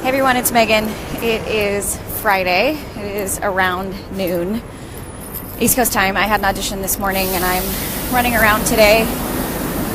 Hey everyone, it's Megan. It is Friday. It is around noon, East Coast time. I had an audition this morning and I'm running around today.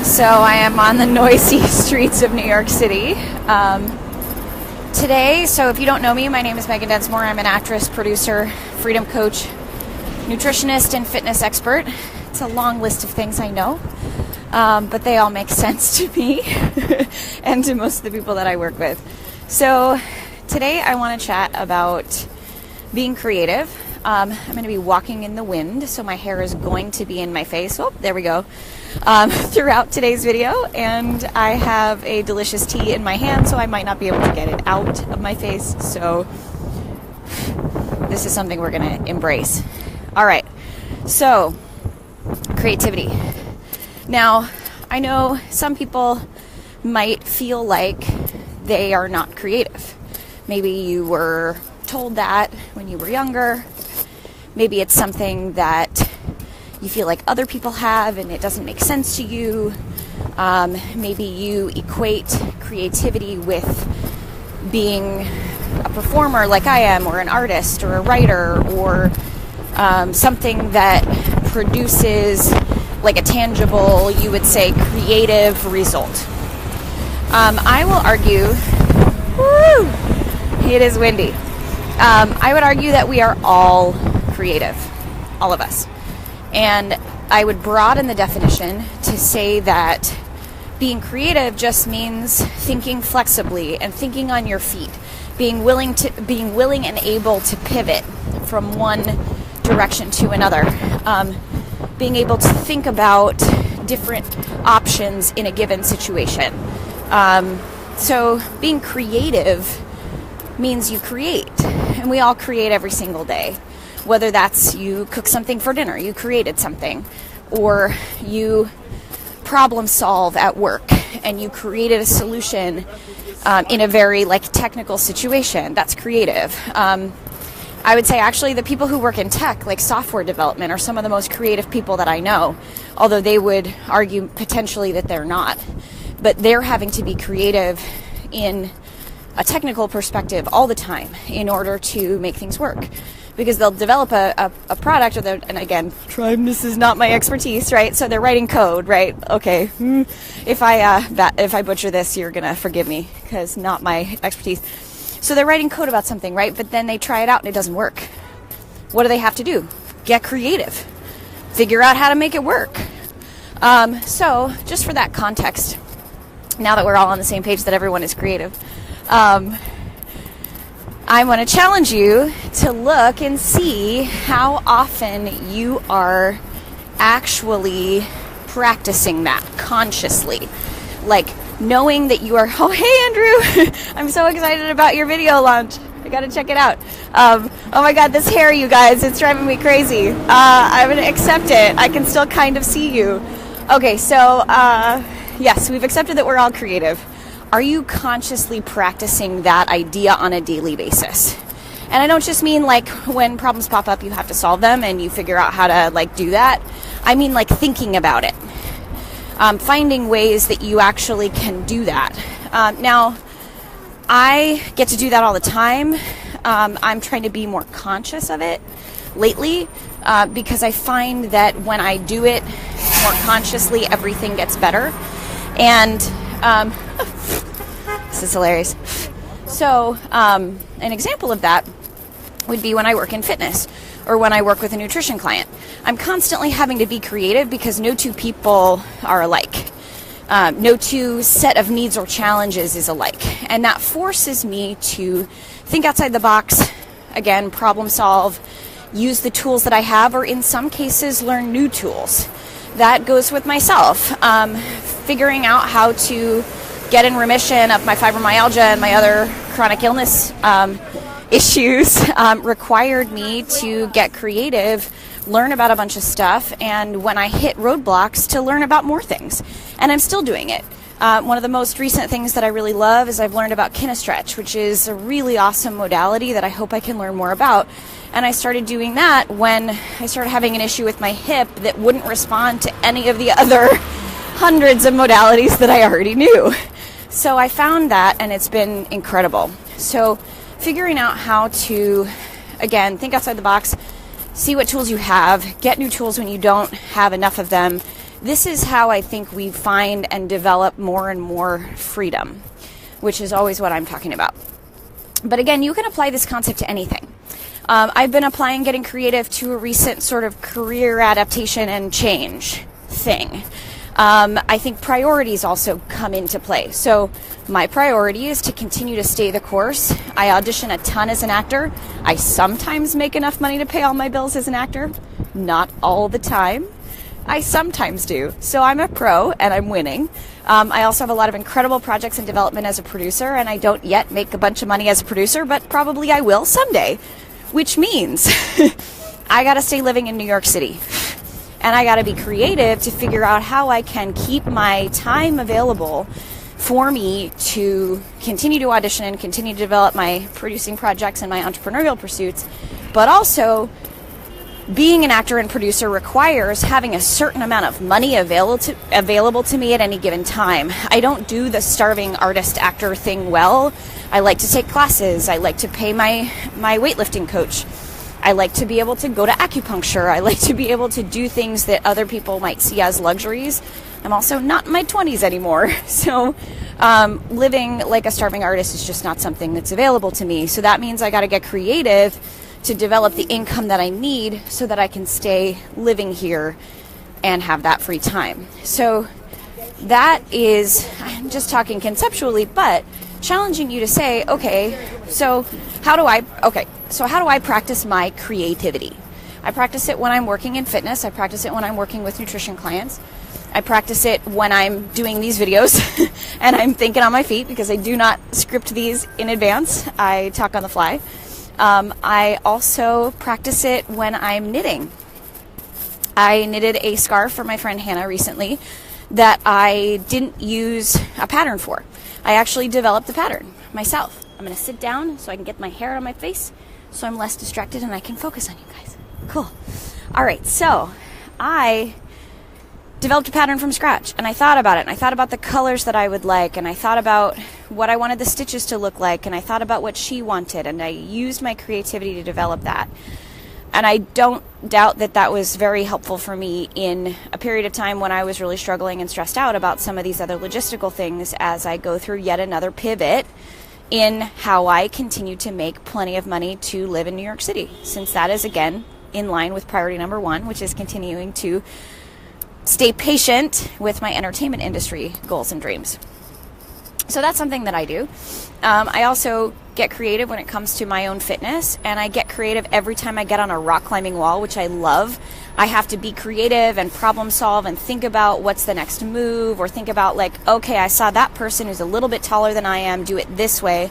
So I am on the noisy streets of New York City today. So if you don't know me, my name is Megan Densmore. I'm an actress, producer, freedom coach, nutritionist, and fitness expert. It's a long list of things I know, but they all make sense to me and to most of the people that I work with. So today I want to chat about being creative. I'm going to be walking in the wind, so my hair is going to be in my face. Oh, there we go. Throughout today's video, and I have a delicious tea in my hand, so I might not be able to get it out of my face. So this is something we're going to embrace. All right. So creativity. Now, I know some people might feel like they are not creative. Maybe you were told that when you were younger. Maybe it's something that you feel like other people have and it doesn't make sense to you. Maybe you equate creativity with being a performer like I am, or an artist, or a writer, or something that produces like a tangible, you would say, creative result. I will argue, it is windy. I would argue that we are all creative, all of us. And I would broaden the definition to say that being creative just means thinking flexibly and thinking on your feet, being willing and able to pivot from one direction to another, being able to think about different options in a given situation. So being creative means you create, and we all create every single day. Whether that's you cook something for dinner, you created something, or you problem solve at work and you created a solution in a very technical situation. That's creative. I would say actually the people who work in tech, like software development, are some of the most creative people that I know, although they would argue potentially that they're not. But they're having to be creative in a technical perspective all the time in order to make things work. Because they'll develop a product, and again, this is not my expertise, right? So they're writing code, right? Okay, if I butcher this, you're gonna forgive me, because not my expertise. So they're writing code about something, right? But then they try it out and it doesn't work. What do they have to do? Get creative. Figure out how to make it work. So just for that context, now that we're all on the same page that everyone is creative, I want to challenge you to look and see how often you are actually practicing that consciously. Like knowing that you are, oh, hey, Andrew, I'm so excited about your video launch. I got to check it out. Oh my God, this hair, you guys, it's driving me crazy. I'm going to accept it. I can still kind of see you. Okay, so yes, we've accepted that we're all creative. Are you consciously practicing that idea on a daily basis? And I don't just mean like when problems pop up, you have to solve them and you figure out how to do that. I mean like thinking about it. Finding ways that you actually can do that. Now, I get to do that all the time. I'm trying to be more conscious of it lately because I find that when I do it more consciously, everything gets better. And this is hilarious. So an example of that would be when I work in fitness or when I work with a nutrition client. I'm constantly having to be creative because no two people are alike. No two set of needs or challenges is alike. And that forces me to think outside the box, again, problem solve, use the tools that I have, or in some cases, learn new tools. That goes with myself. Figuring out how to get in remission of my fibromyalgia and my other chronic illness issues required me to get creative, learn about a bunch of stuff, and when I hit roadblocks, to learn about more things. And I'm still doing it. One of the most recent things that I really love is I've learned about kinestretch, which is a really awesome modality that I hope I can learn more about. And I started doing that when I started having an issue with my hip that wouldn't respond to any of the other hundreds of modalities that I already knew. So I found that, and it's been incredible. So figuring out how to, again, think outside the box, see what tools you have, get new tools when you don't have enough of them. This is how I think we find and develop more and more freedom, which is always what I'm talking about. But again, you can apply this concept to anything. I've been applying getting creative to a recent sort of career adaptation and change thing. I think priorities also come into play. So my priority is to continue to stay the course. I audition a ton as an actor. I sometimes make enough money to pay all my bills as an actor. Not all the time. I sometimes do. So I'm a pro and I'm winning. I also have a lot of incredible projects in development as a producer, and I don't yet make a bunch of money as a producer, but probably I will someday, which means I got to stay living in New York City. And I got to be creative to figure out how I can keep my time available for me to continue to audition and continue to develop my producing projects and my entrepreneurial pursuits. But also, being an actor and producer requires having a certain amount of money available to me at any given time. I don't do the starving artist actor thing well. I like to take classes. I like to pay my weightlifting coach. I like to be able to go to acupuncture. I like to be able to do things that other people might see as luxuries. I'm also not in my 20s anymore. So living like a starving artist is just not something that's available to me. So that means I got to get creative to develop the income that I need so that I can stay living here and have that free time. So that is, I'm just talking conceptually, but challenging you to say, okay, so how do I practice my creativity? I practice it when I'm working in fitness. I practice it when I'm working with nutrition clients. I practice it when I'm doing these videos and I'm thinking on my feet because I do not script these in advance. I talk on the fly. I also practice it when I'm knitting. I knitted a scarf for my friend Hannah recently that I didn't use a pattern for. I actually developed the pattern myself. I'm going to sit down so I can get my hair out of my face so I'm less distracted and I can focus on you guys. Cool. All right, so I developed a pattern from scratch, and I thought about it, and I thought about the colors that I would like, and I thought about what I wanted the stitches to look like, and I thought about what she wanted, and I used my creativity to develop that. And I don't doubt that that was very helpful for me in a period of time when I was really struggling and stressed out about some of these other logistical things as I go through yet another pivot in how I continue to make plenty of money to live in New York City, since that is, again, in line with priority number one, which is continuing to stay patient with my entertainment industry goals and dreams. So that's something that I do. I also get creative when it comes to my own fitness, and I get creative every time I get on a rock climbing wall, which I love. I have to be creative and problem solve and think about what's the next move, or think about like, okay, I saw that person who's a little bit taller than I am do it this way.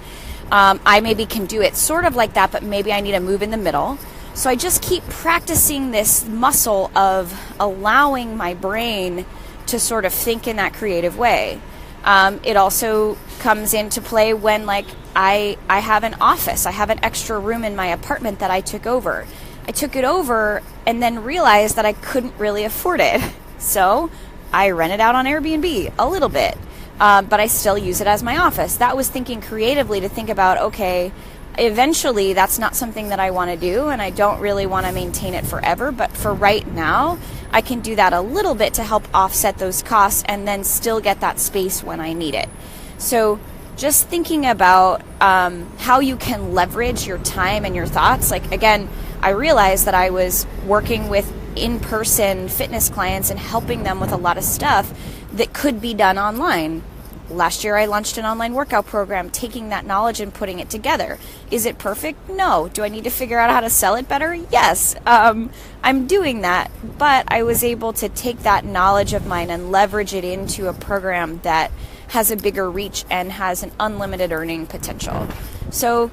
I maybe can do it sort of like that, but maybe I need a move in the middle. So I just keep practicing this muscle of allowing my brain to sort of think in that creative way. It also comes into play when, like, I have an office. I have an extra room in my apartment that I took over. I took it over and then realized that I couldn't really afford it. So I rent it out on Airbnb a little bit, but I still use it as my office. That was thinking creatively to think about, okay, eventually that's not something that I want to do, and I don't really want to maintain it forever, but for right now I can do that a little bit to help offset those costs and then still get that space when I need it. So just thinking about how you can leverage your time and your thoughts. Like, again, I realized that I was working with in-person fitness clients and helping them with a lot of stuff that could be done online. Last year I launched an online workout program, taking that knowledge and putting it together. Is it perfect? No. Do I need to figure out how to sell it better? Yes. I'm doing that, but I was able to take that knowledge of mine and leverage it into a program that has a bigger reach and has an unlimited earning potential. So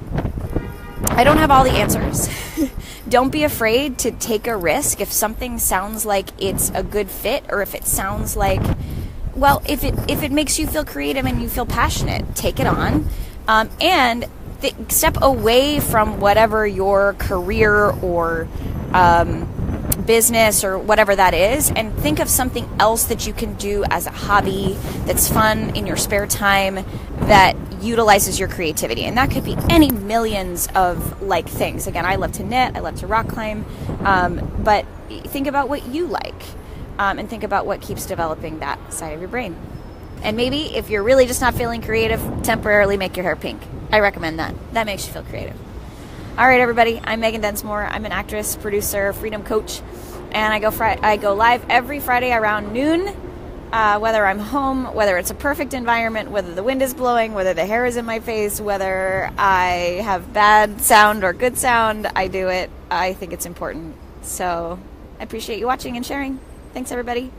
I don't have all the answers. Don't be afraid to take a risk if something sounds like it's a good fit, or if it sounds like, well, if it makes you feel creative and you feel passionate, take it on, and step away from whatever your career or business or whatever that is, and think of something else that you can do as a hobby that's fun in your spare time that utilizes your creativity. And that could be any millions of like things. Again, I love to knit, I love to rock climb, but think about what you like, and think about what keeps developing that side of your brain. And maybe if you're really just not feeling creative, temporarily make your hair pink. I recommend that. That makes you feel creative. All right, everybody. I'm Megan Densmore. I'm an actress, producer, freedom coach, and I go live every Friday around noon. Whether I'm home, whether it's a perfect environment, whether the wind is blowing, whether the hair is in my face, whether I have bad sound or good sound, I do it. I think it's important. So I appreciate you watching and sharing. Thanks, everybody.